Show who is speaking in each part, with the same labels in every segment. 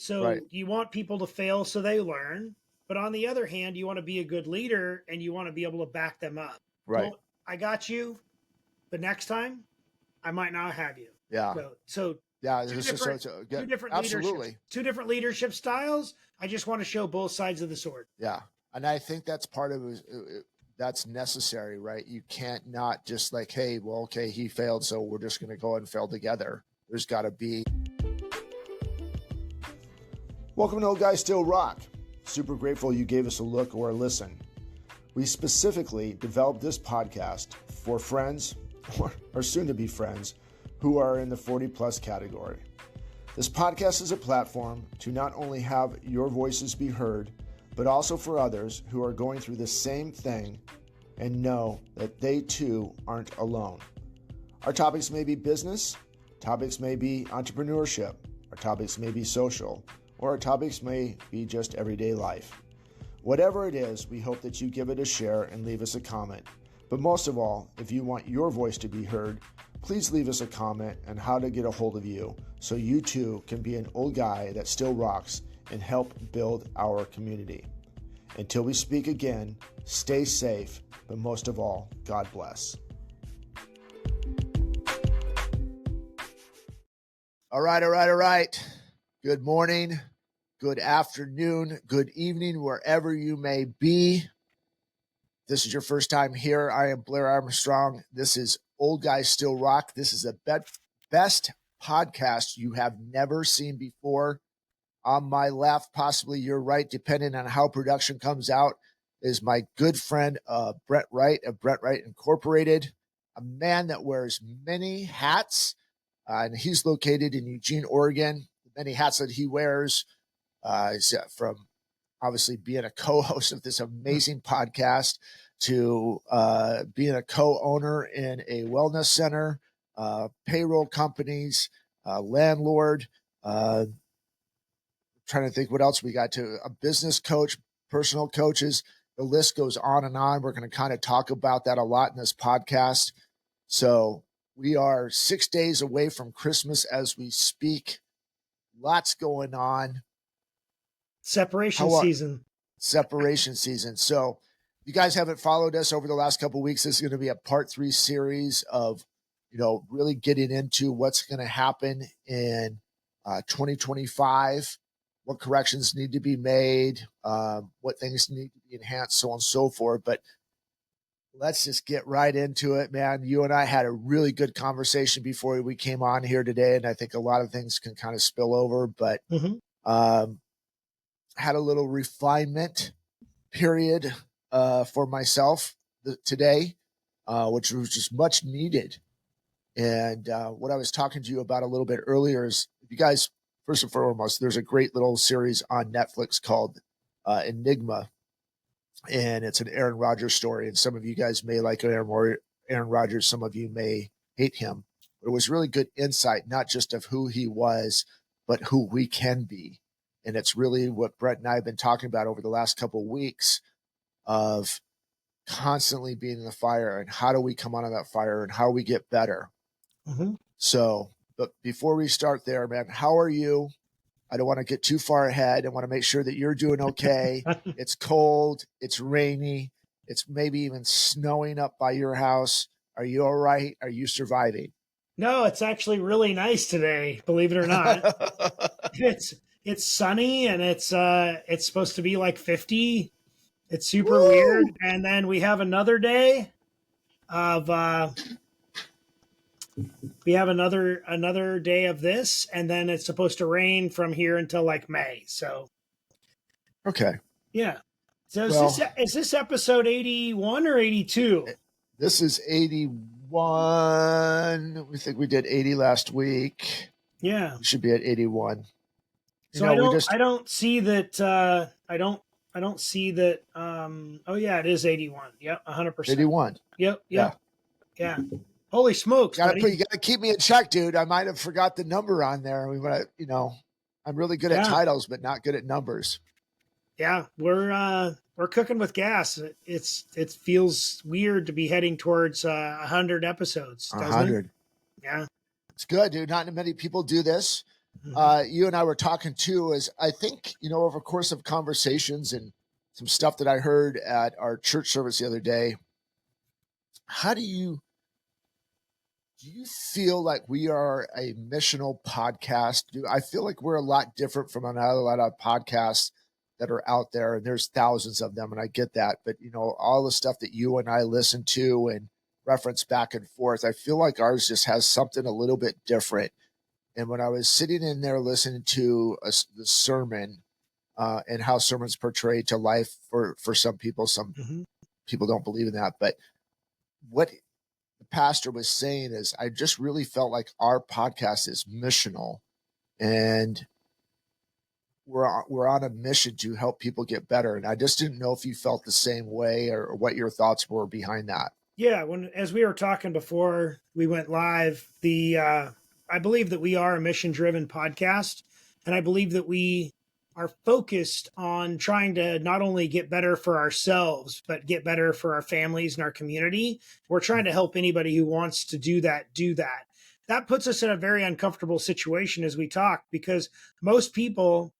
Speaker 1: So you want people to fail so they learn. But on the other hand, you want to be a good leader and you want to be able to back them up.
Speaker 2: Right.
Speaker 1: So I got you, but next time I might not have you.
Speaker 2: Yeah.
Speaker 1: So
Speaker 2: yeah.
Speaker 1: two different
Speaker 2: Absolutely.
Speaker 1: two different leadership styles. I just want to show both sides of the sword.
Speaker 2: Yeah. And I think that's part of it. That's necessary, right? You can't not just like, hey, well, okay, he failed, so we're just going to go and fail together. There's got to be. Welcome to Old Guys Still Rock. Super grateful you gave us a look or a listen. We specifically developed this podcast for friends or soon to be friends who are in the 40 plus category. This podcast is a platform to not only have your voices be heard, but also for others who are going through the same thing and know that they too aren't alone. Our topics may be business, topics may be entrepreneurship, our topics may be social, or our topics may be just everyday life. Whatever it is, we hope that you give it a share and leave us a comment. But most of all, if you want your voice to be heard, please leave us a comment on how to get a hold of you so you too can be an old guy that still rocks and help build our community. Until we speak again, stay safe, but most of all, God bless. All right. Good morning, good afternoon, good evening, wherever you may be. This is your first time here. I am Blair Armstrong. This is Old Guys Still Rock. This is the best podcast you have never seen before. On my left, possibly your right, depending on how production comes out, is my good friend Brent Wright of Brent Wright Incorporated, a man that wears many hats, and he's located in Eugene, Oregon. The many hats that he wears is from obviously being a co-host of this amazing podcast to being a co-owner in a wellness center, payroll companies, landlord, trying to think what else we got to a business coach, personal coaches. The list goes on and on. We're going to kind of talk about that a lot in this podcast. So we are 6 days away from Christmas as we speak. Lots going on.
Speaker 1: Separation season.
Speaker 2: So if you guys haven't followed us over the last couple of weeks, this is going to be a part 3 series of, really getting into what's going to happen in 2025. What corrections need to be made, what things need to be enhanced, so on and so forth. But let's just get right into it, man. You and I had a really good conversation before we came on here today, and I think a lot of things can kind of spill over, but had a little refinement period for myself today, which was just much needed. And what I was talking to you about a little bit earlier is, if you guys, first and foremost, there's a great little series on Netflix called Enigma, and it's an Aaron Rodgers story. And some of you guys may like Aaron Rodgers. Some of you may hate him. But it was really good insight, not just of who he was, but who we can be. And it's really what Brent and I have been talking about over the last couple of weeks of constantly being in the fire and how do we come out of that fire and how we get better. So, but before we start there, man, how are you? I don't want to get too far ahead. I want to make sure that you're doing okay. It's cold. It's rainy. It's maybe even snowing up by your house. Are you all right? Are you surviving?
Speaker 1: No, it's actually really nice today, believe it or not. It's sunny and it's supposed to be like 50. It's super weird. And then we have another day of another day of this, and then it's supposed to rain from here until like May. So
Speaker 2: okay.
Speaker 1: Yeah. So is this episode 81 or 82?
Speaker 2: This is 81. We think we did 80 last week.
Speaker 1: Yeah.
Speaker 2: We should be at 81.
Speaker 1: So I don't see that I don't see that oh yeah, it is 81. Yep, 100%.
Speaker 2: 81.
Speaker 1: Yep. Yeah. Holy smokes.
Speaker 2: You gotta keep me in check, dude. I might have forgot the number on there. We want to, I'm really good at titles, but not good at numbers.
Speaker 1: Yeah, we're cooking with gas. It feels weird to be heading towards 100 episodes.
Speaker 2: 100.
Speaker 1: Yeah.
Speaker 2: It's good, dude. Not many people do this. You and I were talking too, is I think, over the course of conversations and some stuff that I heard at our church service the other day, how do you feel like we are a missional podcast? I feel like we're a lot different from a lot of podcasts that are out there, and there's thousands of them, and I get that. But, all the stuff that you and I listen to and reference back and forth, I feel like ours just has something a little bit different. And when I was sitting in there listening to the sermon and how sermons portray to life for some people, people don't believe in that. But what the pastor was saying is, I just really felt like our podcast is missional, and we're on a mission to help people get better. And I just didn't know if you felt the same way or what your thoughts were behind that.
Speaker 1: Yeah, as we were talking before we went live, I believe that we are a mission-driven podcast, and I believe that we are focused on trying to not only get better for ourselves, but get better for our families and our community. We're trying to help anybody who wants to do that, do that. That puts us in a very uncomfortable situation as we talk, because most people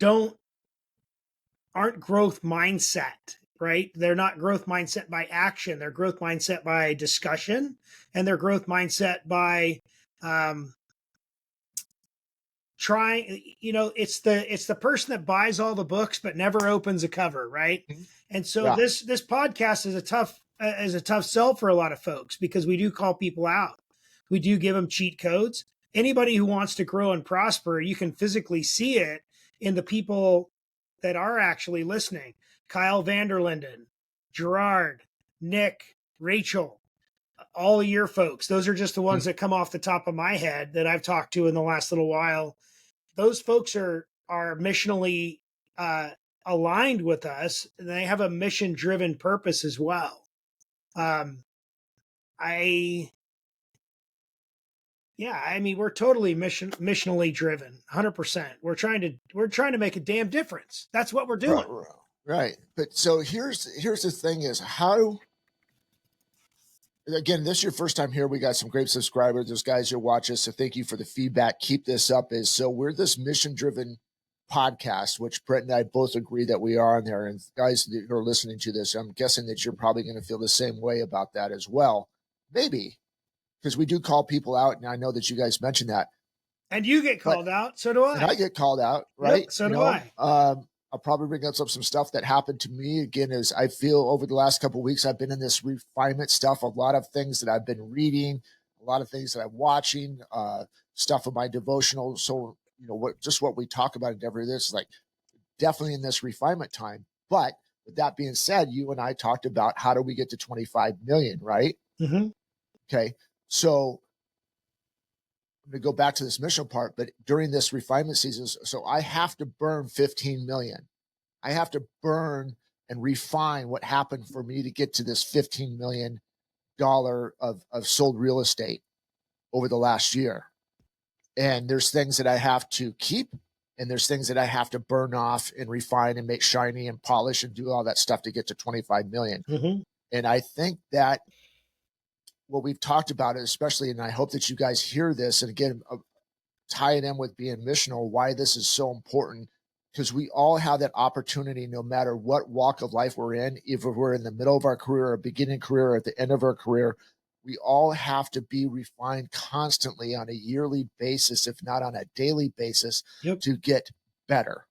Speaker 1: aren't growth mindset, right? They're not growth mindset by action. They're growth mindset by discussion, and their growth mindset by trying. It's the person that buys all the books but never opens a cover, right? Mm-hmm. And so this podcast is a tough sell for a lot of folks, because we do call people out. We do give them cheat codes. Anybody who wants to grow and prosper, you can physically see it in the people that are actually listening. Kyle Vanderlinden, Gerard, Nick, Rachel, all of your folks. Those are just the ones that come off the top of my head that I've talked to in the last little while. Those folks are missionally aligned with us, and they have a mission-driven purpose as well. We're totally missionally driven, 100%. We're trying to make a damn difference. That's what we're doing.
Speaker 2: Right. But so here's the thing is, how, again, this is your first time here. We got some great subscribers. Those guys who watch us. So thank you for the feedback. Keep this up. So we're this mission-driven podcast, which Brent and I both agree that we are on there. And guys that are listening to this, I'm guessing that you're probably going to feel the same way about that as well. Maybe. Because we do call people out, and I know that you guys mentioned that.
Speaker 1: And you get called out, so do I.
Speaker 2: And I get called out, right?
Speaker 1: Yep, so do I.
Speaker 2: I'll probably bring up some stuff that happened to me. Again, as I feel over the last couple of weeks, I've been in this refinement stuff. A lot of things that I've been reading, a lot of things that I'm watching, stuff of my devotional. So, what we talk about in Denver, this is like definitely in this refinement time. But with that being said, you and I talked about how do we get to 25 million, right?
Speaker 1: Mm-hmm.
Speaker 2: Okay. So I'm going to go back to this mission part, but during this refinement season, so I have to burn 15 million. I have to burn and refine what happened for me to get to this $15 million of sold real estate over the last year. And there's things that I have to keep, and there's things that I have to burn off and refine and make shiny and polish and do all that stuff to get to 25 million.
Speaker 1: Mm-hmm.
Speaker 2: And I think that what we've talked about, especially, and I hope that you guys hear this, and again, tie it in with being missional, why this is so important, because we all have that opportunity, no matter what walk of life we're in, if we're in the middle of our career, or beginning career, or at the end of our career, we all have to be refined constantly on a yearly basis, if not on a daily basis, to get better.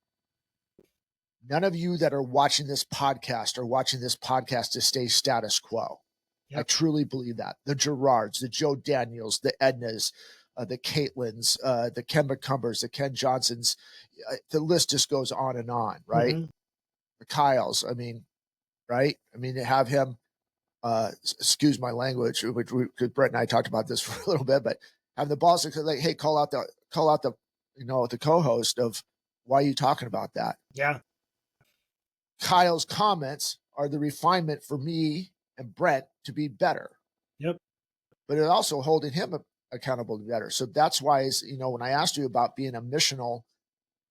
Speaker 2: None of you that are watching this podcast to stay status quo. Yep. I truly believe that. The Gerards, the Joe Daniels, the Ednas, the Caitlins, the Ken McCumbers, the Ken Johnsons, the list just goes on and on, right? Mm-hmm. The Kyles, right? To have him, excuse my language, which Brent and I talked about this for a little bit, but have the boss like, hey, call out the the co-host of, why are you talking about that?
Speaker 1: Yeah.
Speaker 2: Kyle's comments are the refinement for me and Brent to be better.
Speaker 1: Yep.
Speaker 2: But it's also holding him accountable to be better. So that's why, when I asked you about being a missional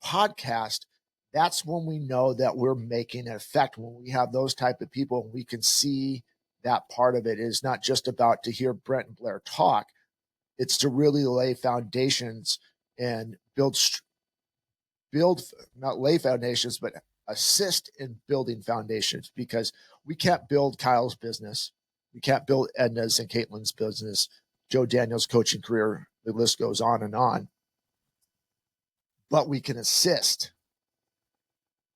Speaker 2: podcast, that's when we know that we're making an effect. When we have those type of people, we can see that part of it is not just about to hear Brent and Blair talk. It's to really lay foundations and build, not lay foundations, but assist in building foundations, because we can't build Kyle's business. We can't build Edna's and Caitlin's business, Joe Daniels' coaching career. The list goes on, but we can assist.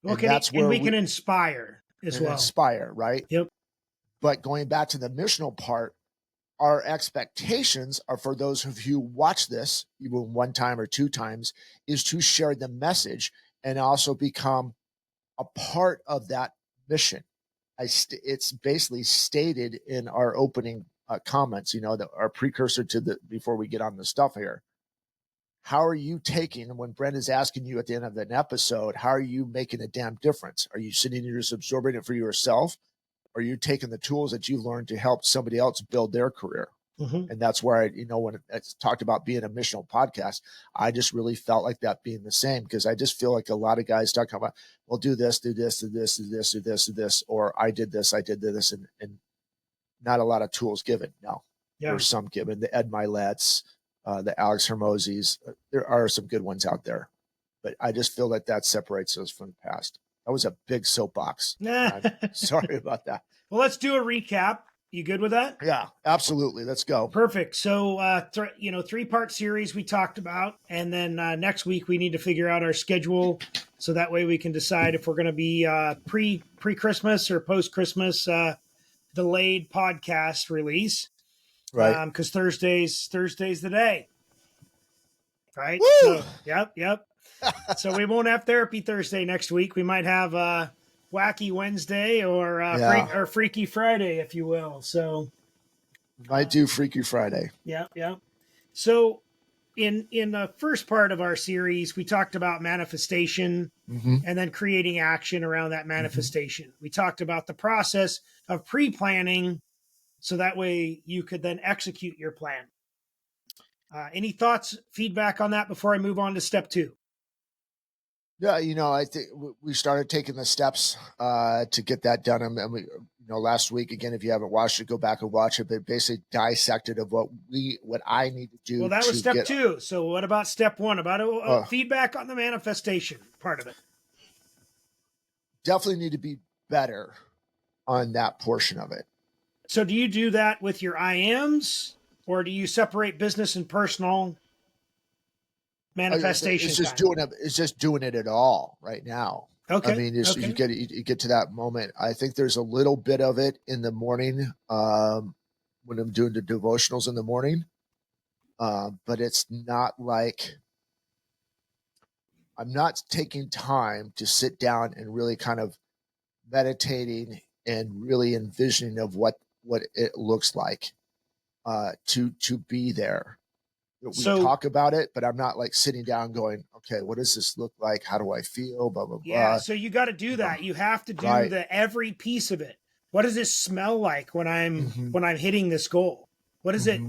Speaker 1: Well,
Speaker 2: And that's where
Speaker 1: we can inspire as well.
Speaker 2: Inspire, right?
Speaker 1: Yep.
Speaker 2: But going back to the missional part, our expectations are for those of you who watch this, even one time or two times, is to share the message and also become a part of that mission. It's basically stated in our opening comments, our precursor to before we get on the stuff here. How are you taking, when Brent is asking you at the end of an episode, how are you making a damn difference? Are you sitting here just absorbing it for yourself? Or are you taking the tools that you learned to help somebody else build their career?
Speaker 1: Mm-hmm.
Speaker 2: And that's where, when it's talked about being a missional podcast, I just really felt like that being the same, because I just feel like a lot of guys talking about, well, do this, do this, do this, do this, do this, do this, or I did this, and not a lot of tools given. No, there's some given. The Ed Milet's, the Alex Hermosis, there are some good ones out there, but I just feel like that separates us from the past. That was a big soapbox. Sorry about that.
Speaker 1: Well, let's do a recap. You good with that?
Speaker 2: Yeah, absolutely. Let's go.
Speaker 1: Perfect. So, 3-part series we talked about, and then next week we need to figure out our schedule, so that way we can decide if we're going to be pre-Christmas or post-Christmas delayed podcast release.
Speaker 2: Right.
Speaker 1: Because Thursday's the day. Right.
Speaker 2: Woo!
Speaker 1: So, yep. So we won't have therapy Thursday next week. We might have Wacky Wednesday or Freaky Friday, if you will. So
Speaker 2: might do Freaky Friday.
Speaker 1: Yeah. So in the first part of our series, we talked about manifestation and then creating action around that manifestation. We talked about the process of pre-planning, so that way you could then execute your plan. Any thoughts, feedback on that before I move on to step 2?
Speaker 2: Yeah, I think we started taking the steps to get that done. And we, last week, again, if you haven't watched it, go back and watch it. But basically dissected of what I need to do.
Speaker 1: Well, that was step 2. So what about step 1? About feedback on the manifestation part of it.
Speaker 2: Definitely need to be better on that portion of it.
Speaker 1: So do you do that with your IMs, or do you separate business and personal manifestation?
Speaker 2: It's just doing it at all right now.
Speaker 1: Okay.
Speaker 2: I mean, you get to that moment. I think there's a little bit of it in the morning when I'm doing the devotionals in the morning, but it's not like I'm not taking time to sit down and really kind of meditating and really envisioning of what it looks like to be there. We talk about it, but I'm not like sitting down going, okay, what does this look like? How do I feel? Blah, blah, blah.
Speaker 1: Yeah. So you got to do that. You have to do every piece of it. What does this smell like when I'm hitting this goal? What is it?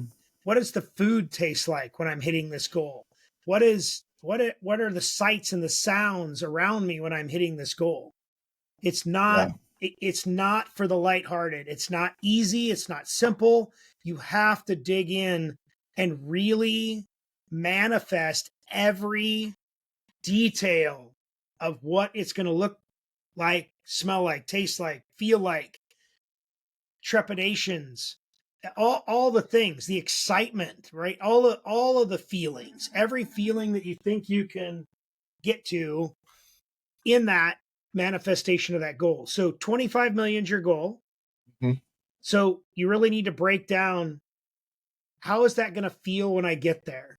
Speaker 1: What does the food taste like when I'm hitting this goal? What are the sights and the sounds around me when I'm hitting this goal? It's not, it's not for the lighthearted. It's not easy. It's not simple. You have to dig in and really manifest every detail of what it's going to look like, smell like, taste like, feel like, trepidations, all the things, the excitement, right? All of the feelings, every feeling that you think you can get to in that manifestation of that goal. So 25 million is your goal. So you really need to break down, how is that going to feel when I get there?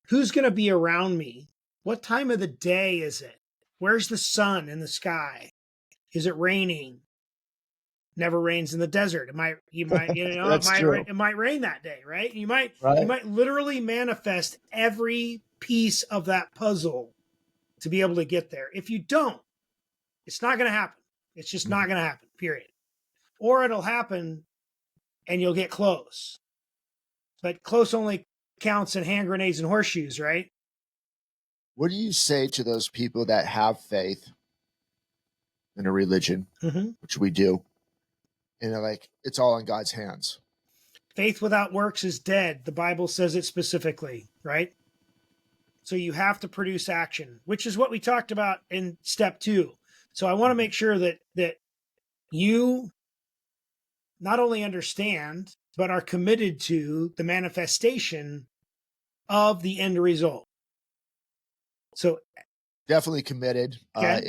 Speaker 1: Who's going to be around me? What time of the day is it? Where's the sun in the sky? Is it raining? Never rains in the desert. It might rain that day, right? You might literally manifest every piece of that puzzle to be able to get there. If you don't, it's not going to happen. It's just not going to happen, period. Or it'll happen and you'll get close. But close only counts in hand grenades and horseshoes, right?
Speaker 2: What do you say to those people that have faith in a religion, which we do, and they're like, it's all in God's hands?
Speaker 1: Faith without works is dead. The Bible says it specifically, right? So you have to produce action, which is what we talked about in step 2. So I want to make sure that you not only understand, but are committed to the manifestation of the end result. So
Speaker 2: Definitely committed.
Speaker 1: okay.
Speaker 2: Again,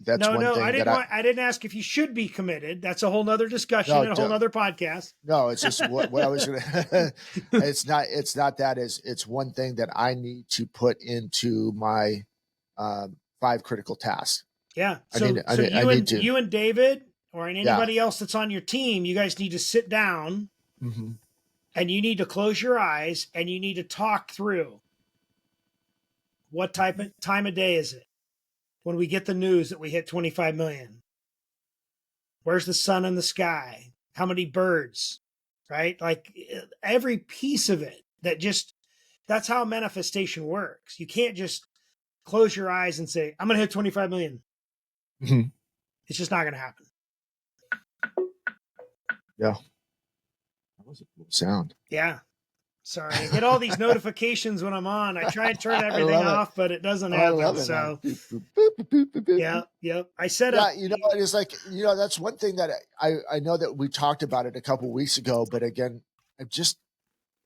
Speaker 2: that's one thing
Speaker 1: I didn't ask if you should be committed. That's a whole nother discussion and a whole nother podcast.
Speaker 2: No, it's just what I was going to, it's not that it's one thing that I need to put into my 5 critical tasks.
Speaker 1: Yeah. You and David or anybody else that's on your team, you guys need to sit down and you need to close your eyes and you need to talk through what time of day is it when we get the news that we hit 25 million. Where's the sun in the sky? How many birds? Right? Like every piece of it that's how manifestation works. You can't just close your eyes and say, I'm going to hit 25 million.
Speaker 2: Mm-hmm.
Speaker 1: It's just not going to happen.
Speaker 2: Yeah. That was a cool sound.
Speaker 1: Yeah. Sorry. I get all these notifications when I'm on. I try and turn everything off, but it doesn't happen. I love it, so yeah. Yep. I said
Speaker 2: it's like, that's one thing that I know that we talked about it a couple of weeks ago, but again, I'm just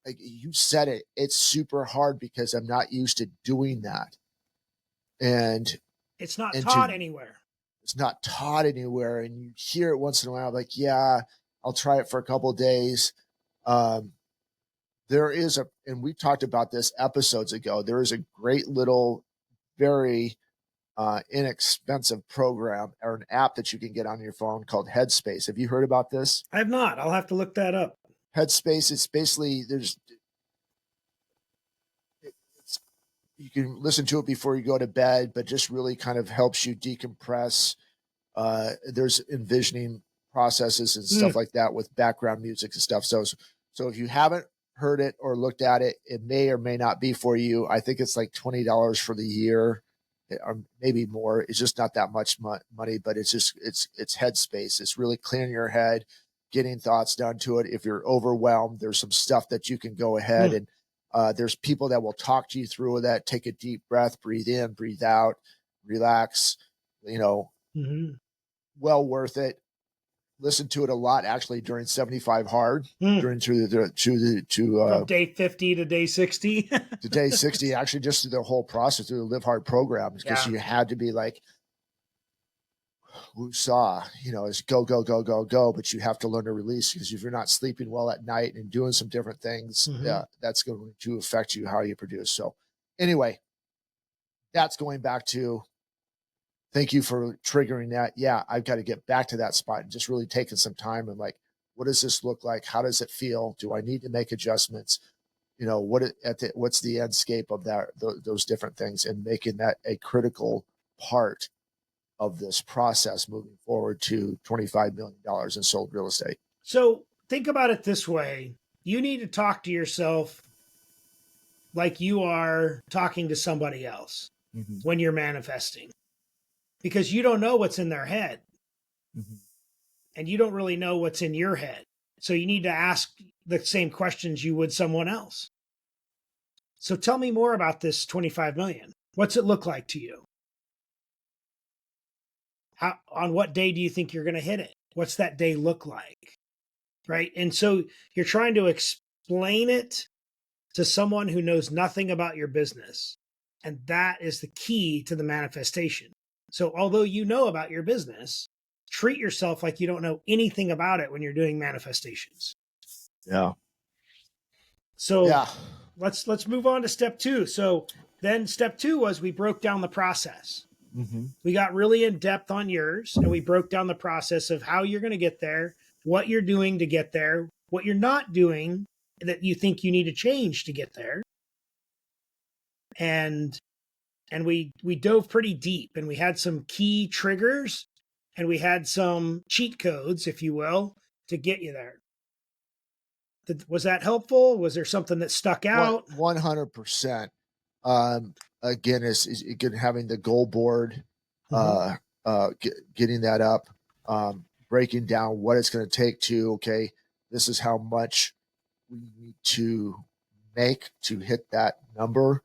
Speaker 2: like you said it, it's super hard because I'm not used to doing that. And
Speaker 1: it's not taught anywhere.
Speaker 2: It's not taught anywhere. And you hear it once in a while, like, yeah, I'll try it for a couple of days. There is and we talked about this episodes ago, there is a great little, very inexpensive program or an app that you can get on your phone called Headspace. Have you heard about this?
Speaker 1: I have not. I'll have to look that up.
Speaker 2: Headspace, it's basically, you can listen to it before you go to bed, but just really kind of helps you decompress. There's envisioning processes and stuff like that with background music and stuff. So if you haven't heard it or looked at it, it may or may not be for you. I think it's like $20 for the year, or maybe more. It's just not that much money, but it's Headspace. It's really clearing your head, getting thoughts done to it. If you're overwhelmed, there's some stuff that you can go ahead and there's people that will talk to you through that. Take a deep breath, breathe in, breathe out, relax, well worth it. Listen to it a lot actually during 75 hard, during from
Speaker 1: day 50 to day 60
Speaker 2: to day 60, actually just through the whole process, through the Live Hard program, because you had to be like, woosah, it's go, go, go, go, go, but you have to learn to release, because if you're not sleeping well at night and doing some different things, that's going to affect you, how you produce. So anyway, that's going back to, thank you for triggering that. Yeah, I've got to get back to that spot and just really taking some time and like, what does this look like? How does it feel? Do I need to make adjustments? What's the endscape of that, those different things, and making that a critical part of this process moving forward to $25 million in sold real estate.
Speaker 1: So think about it this way. You need to talk to yourself like you are talking to somebody else when you're manifesting, because you don't know what's in their head and you don't really know what's in your head. So you need to ask the same questions you would someone else. So tell me more about this 25 million. What's it look like to you? On what day do you think you're going to hit it? What's that day look like? Right. And so you're trying to explain it to someone who knows nothing about your business. And that is the key to the manifestation. So although you know about your business, treat yourself like you don't know anything about it when you're doing manifestations.
Speaker 2: Yeah.
Speaker 1: So let's move on to step 2. So then step 2 was we broke down the process. We got really in depth on yours, and we broke down the process of how you're going to get there, what you're doing to get there, what you're not doing that you think you need to change to get there. And we dove pretty deep, and we had some key triggers, and we had some cheat codes, if you will, to get you there. Was that helpful? Was there something that stuck out?
Speaker 2: 100%. Again, is again having the goal board, getting that up, breaking down what it's going to take to, okay, this is how much we need to make to hit that number.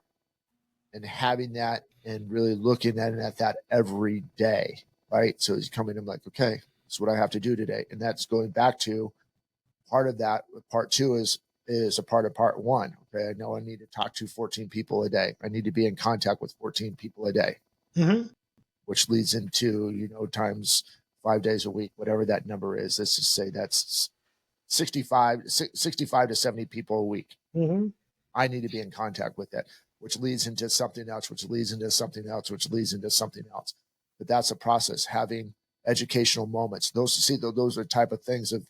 Speaker 2: and having that and really looking at that every day, right? So he's coming, I'm like, okay, that's what I have to do today. And that's going back to part of that. Part two is a part of part one. Okay, I know I need to talk to 14 people a day. I need to be in contact with 14 people a day, which leads into, times 5 days a week, whatever that number is. Let's just say that's 65 to 70 people a week. I need to be in contact with that, which leads into something else, which leads into something else, which leads into something else. But that's a process, having educational moments. Those are the type of things of,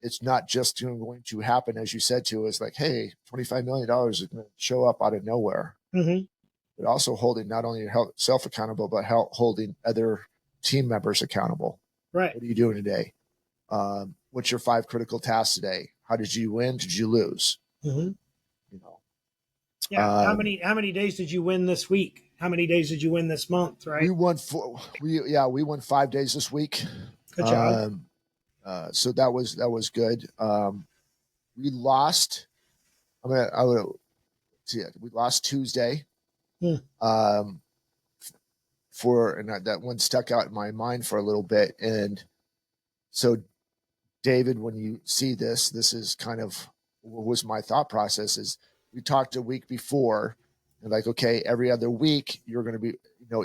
Speaker 2: it's not just going to happen, as you said to us, like, hey, $25 million is going to show up out of nowhere. But also holding not only yourself accountable, but holding other team members accountable.
Speaker 1: Right.
Speaker 2: What are you doing today? What's your 5 critical tasks today? How did you win? Did you lose?
Speaker 1: Yeah. How many days did you win this week? How many days did you win this month? Right.
Speaker 2: We won 5 days this week.
Speaker 1: Good job.
Speaker 2: So that was good. We lost. We lost Tuesday. And that one stuck out in my mind for a little bit. And so, David, when you see this is kind of what was my thought process. Is we talked a week before, and like, okay, every other week you're going to be,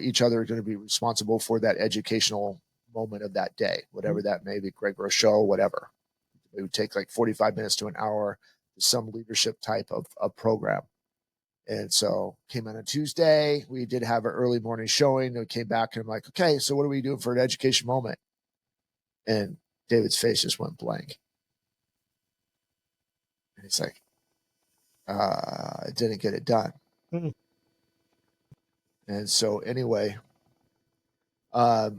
Speaker 2: each other are going to be responsible for that educational moment of that day, whatever that may be, Greg Rochelle, whatever. It would take like 45 minutes to an hour, some leadership type of program. And so came on a Tuesday. We did have an early morning showing. We came back and I'm like, okay, so what are we doing for an education moment? And David's face just went blank. And it's like, I didn't get it done. And so anyway, what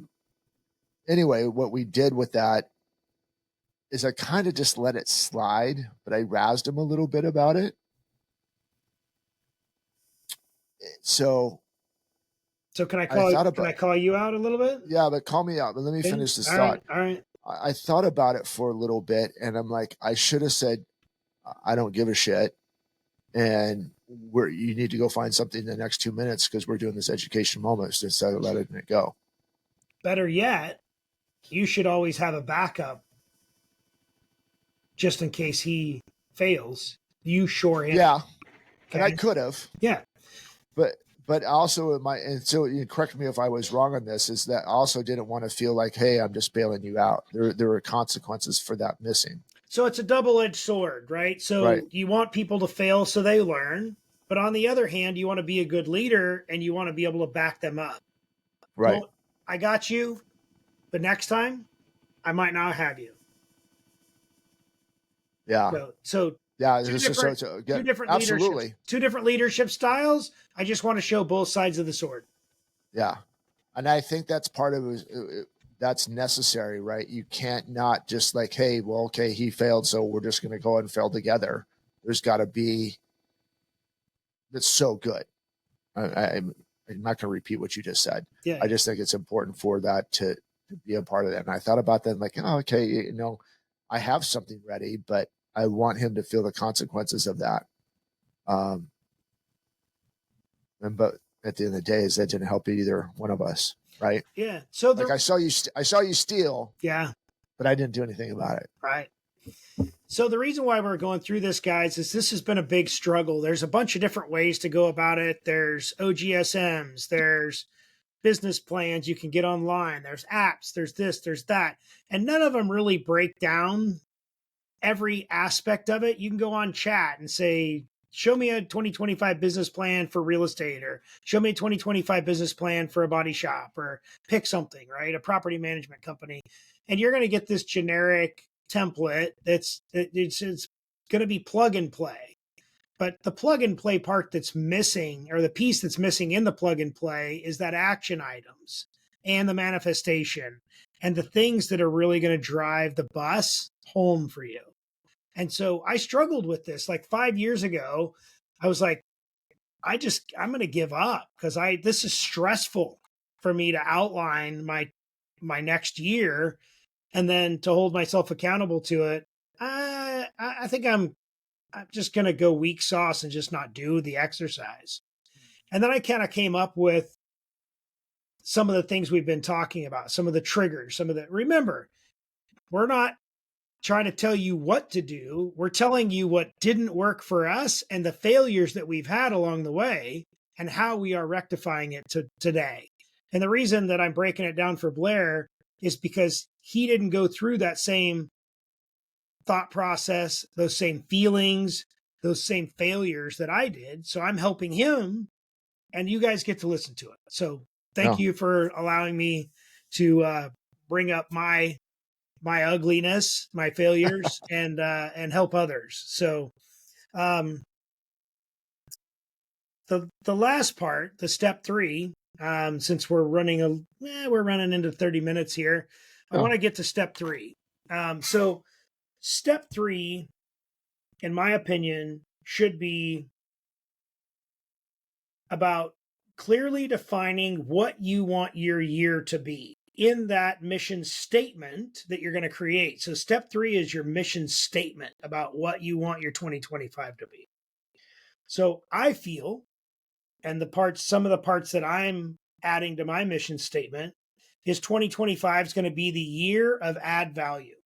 Speaker 2: we did with that is I kind of just let it slide, but I roused him a little bit about it. So
Speaker 1: can I call you out a little bit?
Speaker 2: Yeah, but call me out. But let me finish this thought.
Speaker 1: All right.
Speaker 2: I thought about it for a little bit, and I'm like, I should have said, I don't give a shit, and you need to go find something in the next 2 minutes because we're doing this education moment instead of letting it go.
Speaker 1: Better yet, you should always have a backup just in case he fails. You shore him.
Speaker 2: Yeah, okay. And I could have.
Speaker 1: Yeah,
Speaker 2: but also and so you correct me if I was wrong on this, is that I also didn't want to feel like, hey, I'm just bailing you out. There were consequences for that missing.
Speaker 1: So it's a double-edged sword, right? So You want people to fail so they learn, but on the other hand, you want to be a good leader and you want to be able to back them up.
Speaker 2: Right.
Speaker 1: Well, I got you, but next time I might not have you.
Speaker 2: Yeah.
Speaker 1: So
Speaker 2: yeah,
Speaker 1: two different leadership styles. I just want to show both sides of the sword.
Speaker 2: Yeah. And I think that's part of it. That's necessary, right? You can't not just like, hey, well, okay, he failed, so we're just going to go ahead and fail together. There's got to be, that's so good. I'm not going to repeat what you just said.
Speaker 1: Yeah.
Speaker 2: I just think it's important for that to be a part of that. And I thought about that, like, oh, okay, I have something ready, but I want him to feel the consequences of that. But at the end of the day, that didn't help either one of us, right?
Speaker 1: Yeah. So
Speaker 2: I saw you steal.
Speaker 1: Yeah.
Speaker 2: But I didn't do anything about it.
Speaker 1: Right. So the reason why we're going through this, guys, is this has been a big struggle. There's a bunch of different ways to go about it. There's OGSMs, there's business plans you can get online, there's apps, there's this, there's that. And none of them really break down every aspect of it. You can go on chat and say, show me a 2025 business plan for real estate, or show me a 2025 business plan for a body shop, or pick something, right? A property management company. And you're going to get this generic template it's going to be plug and play. But the plug and play part that's missing, or the piece that's missing in the plug and play, is that action items and the manifestation and the things that are really going to drive the bus home for you. And so I struggled with this. Like 5 years ago, I was like, I'm going to give up because this is stressful for me to outline my next year and then to hold myself accountable to it. I think I'm just going to go weak sauce and just not do the exercise. And then I kind of came up with some of the things we've been talking about, some of the triggers, remember, we're not trying to tell you what to do. We're telling you what didn't work for us and the failures that we've had along the way and how we are rectifying it today. And the reason that I'm breaking it down for Blair is because he didn't go through that same thought process, those same feelings, those same failures that I did. So I'm helping him, and you guys get to listen to it. So thank you for allowing me to bring up my ugliness, my failures, and help others. So the last part, the step 3, since we're running into 30 minutes here, I want to get to step 3. So step 3, in my opinion, should be about clearly defining what you want your year to be in that mission statement that you're going to create. So step 3 is your mission statement about what you want your 2025 to be. So I feel, and some of the parts that I'm adding to my mission statement is 2025 is going to be the year of add value.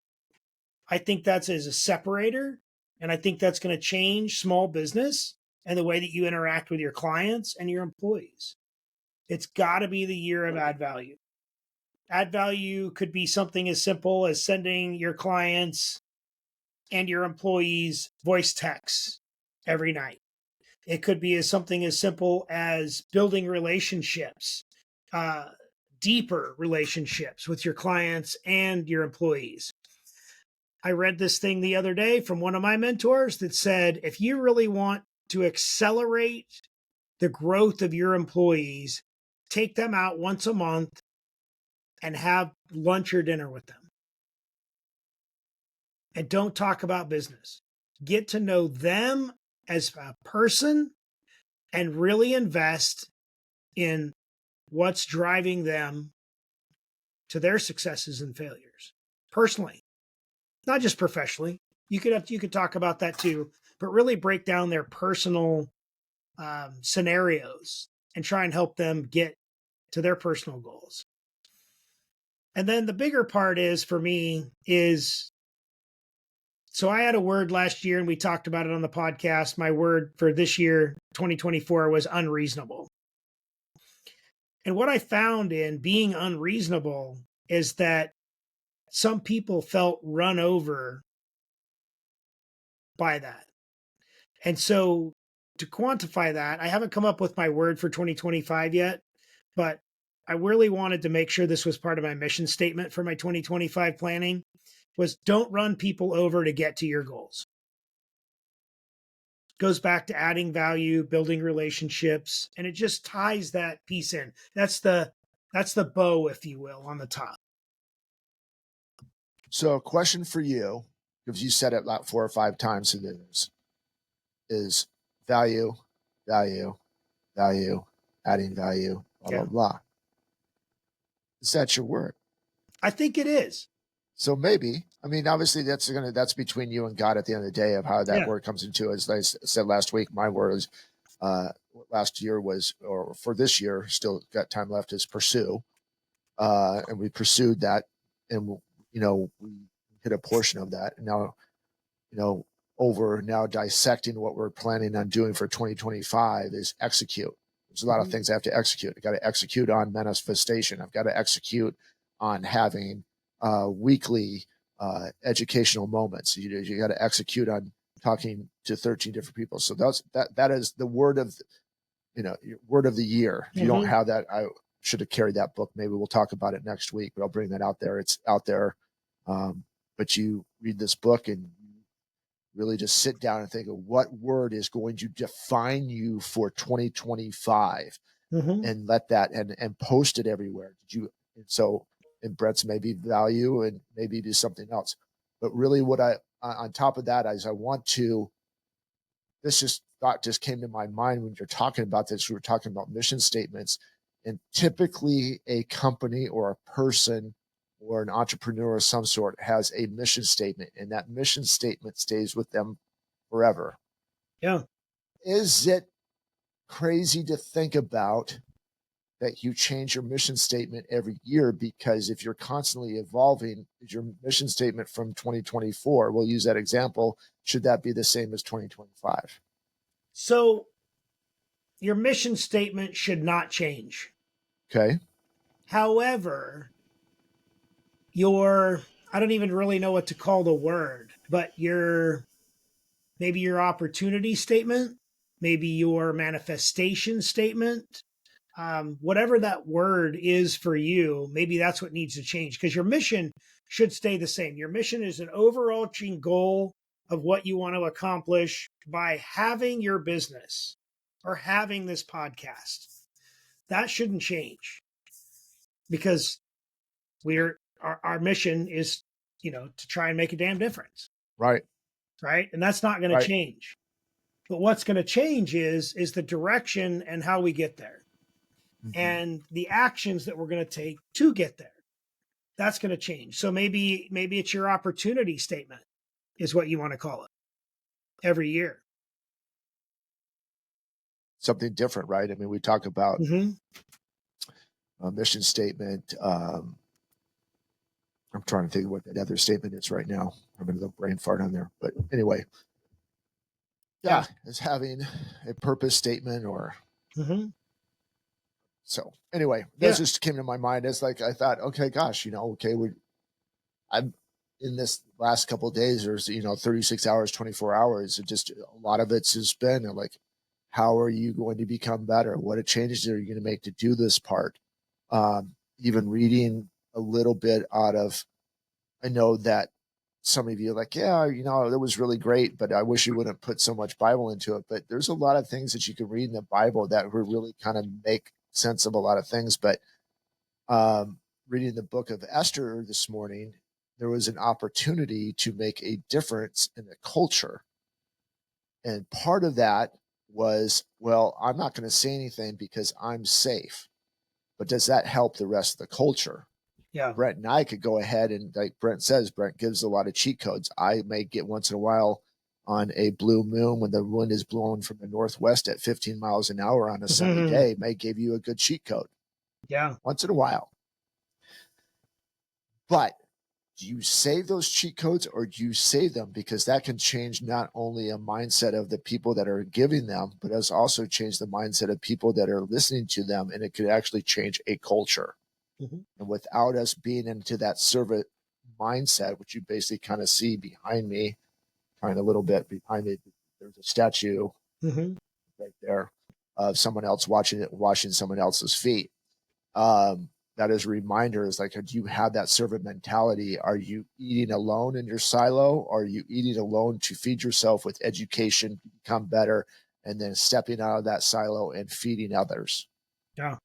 Speaker 1: I think that's as a separator, and I think that's going to change small business and the way that you interact with your clients and your employees. It's got to be the year of add value. Add value could be something as simple as sending your clients and your employees voice texts every night. It could be something as simple as building relationships, deeper relationships with your clients and your employees. I read this thing the other day from one of my mentors that said, if you really want to accelerate the growth of your employees, take them out once a month and have lunch or dinner with them. And don't talk about business. Get to know them as a person and really invest in what's driving them to their successes and failures personally, not just professionally. You could talk about that too, but really break down their personal scenarios and try and help them get to their personal goals. And then the bigger part is for me is, so I had a word last year and we talked about it on the podcast. My word for this year, 2024, was unreasonable. And what I found in being unreasonable is that some people felt run over by that. And so to quantify that, I haven't come up with my word for 2025 yet, but I really wanted to make sure this was part of my mission statement for my 2025 planning, was don't run people over to get to your goals. Goes back to adding value, building relationships, and it just ties that piece in. That's the bow, if you will, on the top.
Speaker 2: So a question for you, because you said it like 4 or 5 times in this, is value, value, value, adding value, blah, blah, blah. Is that your word?
Speaker 1: I think it is.
Speaker 2: So maybe, I mean, obviously that's between you and God at the end of the day of how that word comes into it. As I said last week, my word is, last year was, or for this year, still got time left, is pursue. And we pursued that, and, we hit a portion of that. And now, over now dissecting what we're planning on doing for 2025 is execute. There's a lot of things I have to execute. I got to execute on manifestation. I've got to execute on having weekly educational moments. You got to execute on talking to 13 different people. So that is the word of, word of the year. If you don't have that, I should have carried that book. Maybe we'll talk about it next week, but I'll bring that out there. It's out there. But you read this book and really just sit down and think of what word is going to define you for 2025 and let that and post it everywhere. And Brent's maybe value and maybe do something else. But really what on top of that is this thought just came to my mind when you're talking about this. We were talking about mission statements, and typically a company or a person or an entrepreneur of some sort has a mission statement, and that mission statement stays with them forever.
Speaker 1: Yeah.
Speaker 2: Is it crazy to think about that you change your mission statement every year, because if you're constantly evolving, is your mission statement from 2024, we'll use that example, should that be the same as 2025?
Speaker 1: So your mission statement should not change.
Speaker 2: Okay.
Speaker 1: However, your, I don't even really know what to call the word, but maybe your opportunity statement, maybe your manifestation statement, whatever that word is for you, maybe that's what needs to change, because your mission should stay the same. Your mission is an overarching goal of what you want to accomplish by having your business or having this podcast. That shouldn't change, because our mission is, to try and make a damn difference.
Speaker 2: Right.
Speaker 1: Right. And that's not going to change. But what's going to change is the direction and how we get there. And the actions that we're going to take to get there. That's going to change. So maybe it's your opportunity statement is what you want to call it every year.
Speaker 2: Something different, right? I mean, we talk about a mission statement. I'm trying to think of what that other statement is right now. I'm going to go brain fart on there. But anyway, yeah, it's having a purpose statement or... So anyway, that just came to my mind. It's like, I thought, okay, gosh, I'm in this last couple of days, there's, 36 hours, 24 hours. It just, a lot of it's just been like, how are you going to become better? What changes are you going to make to do this part? Even reading a little bit out of, I know that some of you are like, yeah, that was really great, but I wish you wouldn't put so much Bible into it. But there's a lot of things that you can read in the Bible that will really kind of make sense of a lot of things. But reading the book of Esther this morning, there was an opportunity to make a difference in the culture. And part of that was, well, I'm not going to say anything because I'm safe. But does that help the rest of the culture?
Speaker 1: Yeah.
Speaker 2: Brent and I could go ahead and, like Brent says, Brent gives a lot of cheat codes. I may get once in a while on a blue moon when the wind is blowing from the northwest at 15 miles an hour on a sunny day, may give you a good cheat code.
Speaker 1: Yeah.
Speaker 2: Once in a while. But do you save those cheat codes or do you save them? Because that can change not only a mindset of the people that are giving them, but it's also change the mindset of people that are listening to them. And it could actually change a culture. And without us being into that servant mindset, which you basically kind of see behind me, kind of a little bit behind me, there's a statue right there of someone else washing someone else's feet. That is a reminder, is like, do you have that servant mentality? Are you eating alone in your silo? Or are you eating alone to feed yourself with education, to become better, and then stepping out of that silo and feeding others?
Speaker 1: Yeah.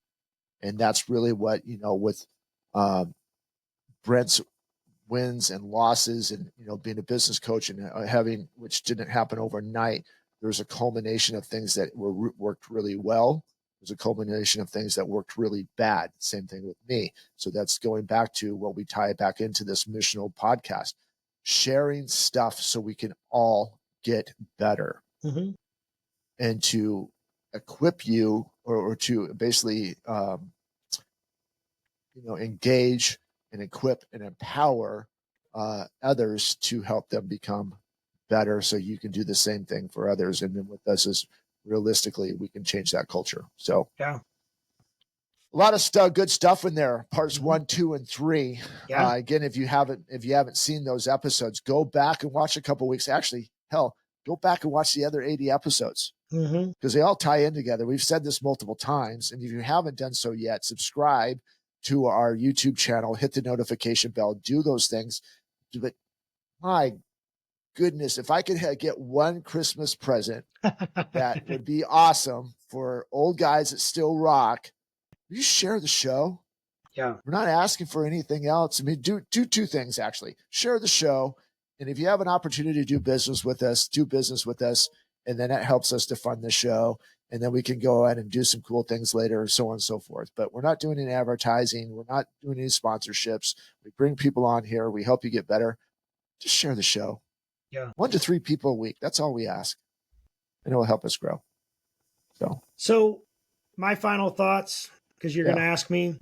Speaker 2: And that's really what, with Brent's wins and losses and, being a business coach and having, which didn't happen overnight. There's a culmination of things that worked really well. There's a culmination of things that worked really bad. Same thing with me. So that's going back to what we tie it back into this missional podcast, sharing stuff so we can all get better and to equip you or to basically, engage and equip and empower others to help them become better, so you can do the same thing for others. And then with us is realistically, we can change that culture. So
Speaker 1: yeah,
Speaker 2: a lot of good stuff in there, parts 1, 2, and 3. Again, if you haven't seen those episodes, go back and watch a couple weeks. Actually, hell, go back and watch the other 80 episodes because they all tie in together. We've said this multiple times, and if you haven't done so yet, subscribe to our YouTube channel, hit the notification bell, do those things. But my goodness, if I could get one Christmas present, that would be awesome for old guys that still rock. You share the show.
Speaker 1: Yeah.
Speaker 2: We're not asking for anything else. I mean, do two things, actually. Share the show. And if you have an opportunity to do business with us, do business with us. And then that helps us to fund the show. And then we can go ahead and do some cool things later, so on and so forth. But we're not doing any advertising. We're not doing any sponsorships. We bring people on here. We help you get better. Just share the show.
Speaker 1: Yeah.
Speaker 2: 1 to 3 people a week. That's all we ask. And it will help us grow.
Speaker 1: So my final thoughts, because you're
Speaker 2: Yeah.
Speaker 1: going to ask me.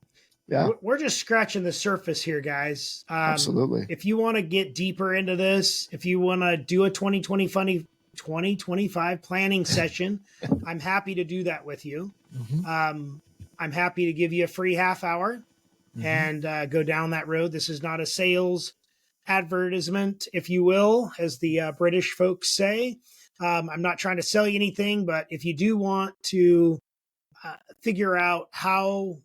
Speaker 2: Yeah,
Speaker 1: We're just scratching the surface here, guys.
Speaker 2: absolutely.
Speaker 1: If you want to get deeper into this, if you want to do a 2025 planning session, I'm happy to do that with you. I'm happy to give you a free half hour and go down that road. This is not a sales advertisement, if you will, as the British folks say. I'm not trying to sell you anything, but if you do want to figure out how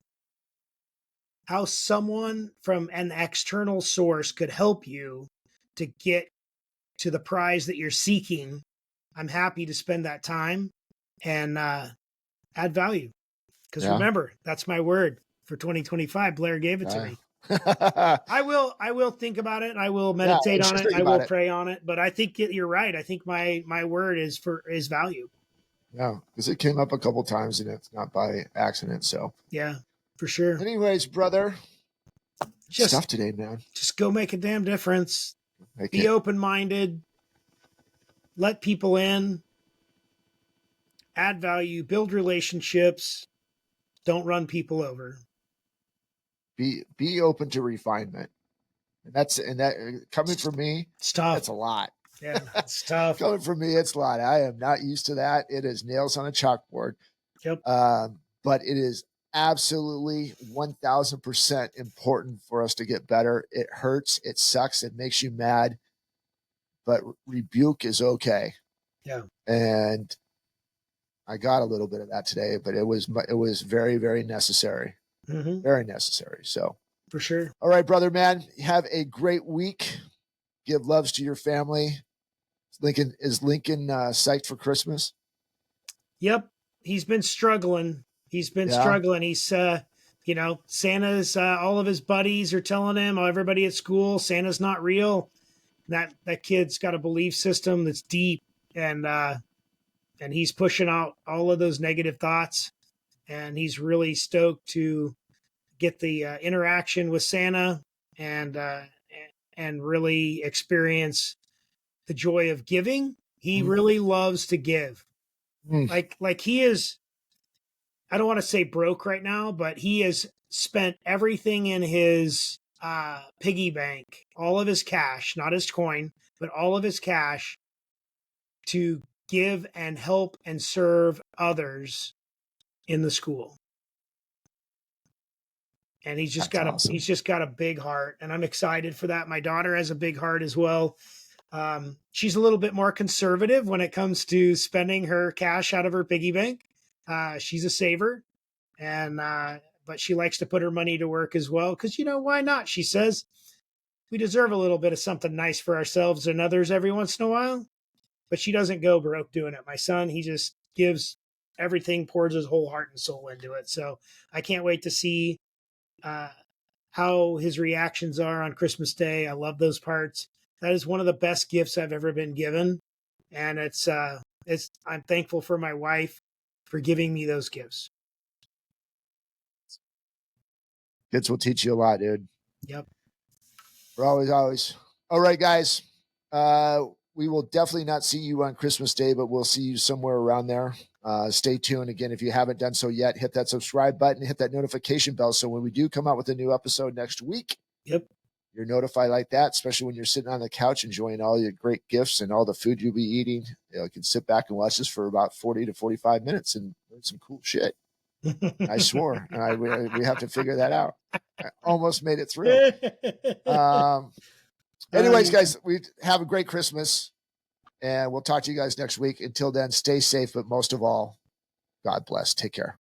Speaker 1: someone from an external source could help you to get to the prize that you're seeking, I'm happy to spend that time and add value. Because remember, that's my word for 2025. Blair gave it to me. I will think about it. And I will meditate on it. I will pray on it. But I think you're right. I think my word is value.
Speaker 2: Yeah, because it came up a couple times and it's not by accident. So
Speaker 1: yeah, for sure.
Speaker 2: Anyways, brother, just stuff today, man.
Speaker 1: Just go make a damn difference. Be open-minded. Let people in. Add value. Build relationships. Don't run people over.
Speaker 2: Be open to refinement. And that coming from me,
Speaker 1: it's tough.
Speaker 2: That's a lot.
Speaker 1: Yeah, it's tough.
Speaker 2: Coming from me, it's a lot. I am not used to that. It is nails on a chalkboard.
Speaker 1: Yep.
Speaker 2: But it is absolutely 1000% important for us to get better. It hurts. It sucks. It makes you mad. But rebuke is okay.
Speaker 1: Yeah.
Speaker 2: And I got a little bit of that today, but it was very, very necessary. Very necessary. So
Speaker 1: for sure.
Speaker 2: All right, brother, man. Have a great week. Give loves to your family. Is Lincoln psyched for Christmas?
Speaker 1: Yep. He's been struggling. He's struggling. He's, Santa's, all of his buddies are telling him, everybody at school, Santa's not real. That kid's got a belief system that's deep, and he's pushing out all of those negative thoughts, and he's really stoked to get the interaction with Santa and really experience the joy of giving. He really loves to give. Like he is, I don't want to say broke right now, but he has spent everything in his piggy bank, all of his cash, not his coin, but all of his cash to give and help and serve others in the school. And he's just got a big heart, and I'm excited for that. My daughter has a big heart as well. She's a little bit more conservative when it comes to spending her cash out of her piggy bank. She's a saver, and but she likes to put her money to work as well, because why not? She says we deserve a little bit of something nice for ourselves and others every once in a while. But she doesn't go broke doing it. My son, he just gives everything, pours his whole heart and soul into it. So I can't wait to see how his reactions are on Christmas Day. I love those parts. That is one of the best gifts I've ever been given. And I'm thankful for my wife for giving me those gifts.
Speaker 2: Kids will teach you a lot, dude.
Speaker 1: Yep.
Speaker 2: We're always. All right, guys. We will definitely not see you on Christmas Day, but we'll see you somewhere around there. Stay tuned. Again, if you haven't done so yet, hit that subscribe button, hit that notification bell. So when we do come out with a new episode next week, you're notified like that, especially when you're sitting on the couch enjoying all your great gifts and all the food you'll be eating. You can sit back and watch this for about 40 to 45 minutes and learn some cool shit. I swore. We have to figure that out. I almost made it through. Anyways, guys, we have a great Christmas, and we'll talk to you guys next week. Until then, stay safe, but most of all, God bless. Take care.